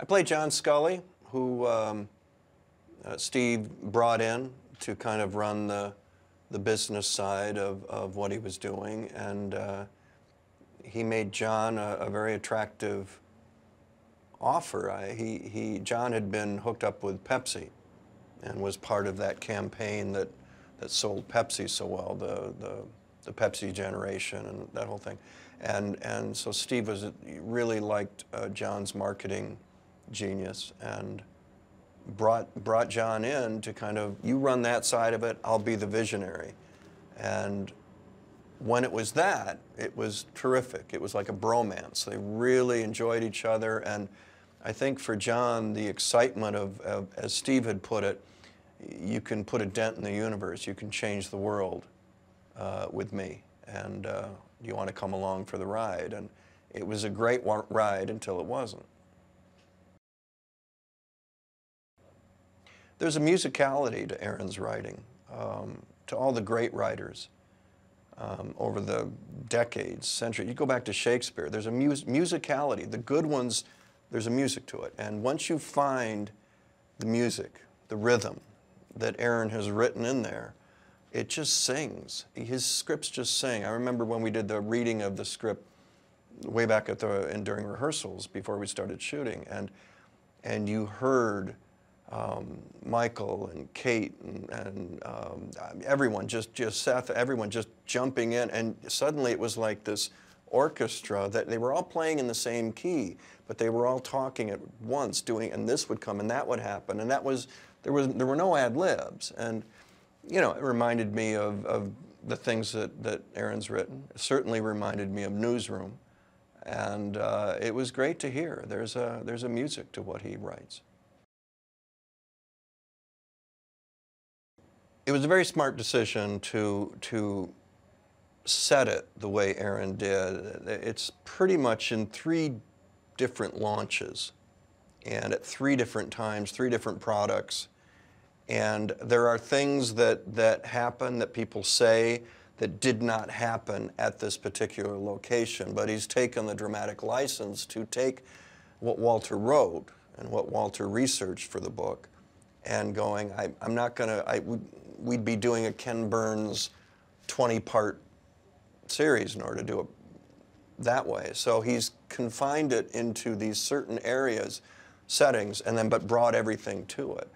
I played John Sculley, who Steve brought in to kind of run the business side of what he was doing, and he made John a very attractive offer. John had been hooked up with Pepsi and was part of that campaign that sold Pepsi so well, the Pepsi generation and that whole thing. And so Steve really liked John's marketing genius and brought John in to kind of, you run that side of it, I'll be the visionary. And when it was that, it was terrific. It was like a bromance. They really enjoyed each other, and I think for John, the excitement of as Steve had put it, you can put a dent in the universe, you can change the world with me, and you want to come along for the ride. And it was a great ride until it wasn't. There's a musicality to Aaron's writing, to all the great writers over the decades, centuries. You go back to Shakespeare, there's a musicality. The good ones, there's a music to it. And once you find the music, the rhythm that Aaron has written in there, it just sings. His scripts just sing. I remember when we did the reading of the script way back during rehearsals before we started shooting, and you heard Michael and Kate and everyone, just Seth, everyone just jumping in, and suddenly it was like this orchestra that they were all playing in the same key, but they were all talking at once, and this would come and that would happen, and there were no ad libs, and you know, it reminded me of the things that Aaron's written. It certainly reminded me of Newsroom, and it was great to hear. There's a music to what he writes. It was a very smart decision to set it the way Aaron did. It's pretty much in 3 different launches, and at 3 different times, 3 different products. And there are things that happen that people say that did not happen at this particular location, but he's taken the dramatic license to take what Walter wrote and what Walter researched for the book and going, I'm not gonna, we'd be doing a Ken Burns 20-part series in order to do it that way. So he's confined it into these certain areas, settings, and then but brought everything to it.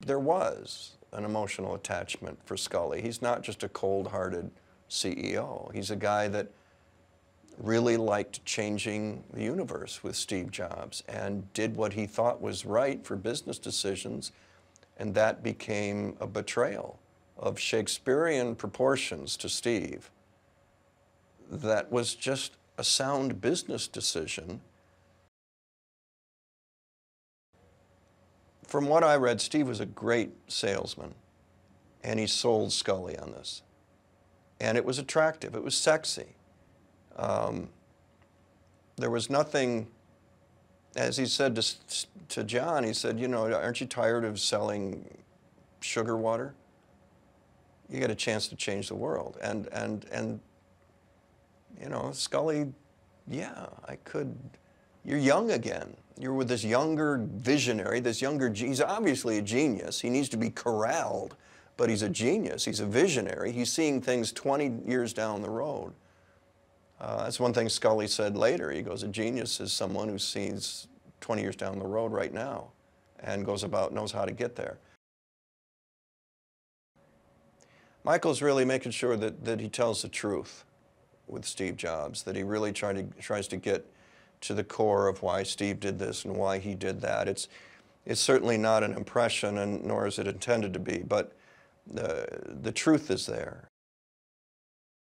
There was an emotional attachment for Sculley. He's not just a cold-hearted CEO. He's a guy that really liked changing the universe with Steve Jobs and did what he thought was right for business decisions, and that became a betrayal of Shakespearean proportions to Steve. That was just a sound business decision. From what I read, Steve was a great salesman, and he sold Sculley on this. And it was attractive, it was sexy. There was nothing, as he said to John, he said, you know, aren't you tired of selling sugar water? You get a chance to change the world. And you know, Sculley, yeah, I could. You're young again. You're with this younger visionary, he's obviously a genius. He needs to be corralled, but he's a genius. He's a visionary. He's seeing things 20 years down the road. That's one thing Sculley said later. He goes, a genius is someone who sees 20 years down the road right now and knows how to get there. Michael's really making sure that he tells the truth with Steve Jobs, that he really tries to get to the core of why Steve did this and why he did that. It's certainly not an impression, and nor is it intended to be, but the truth is there.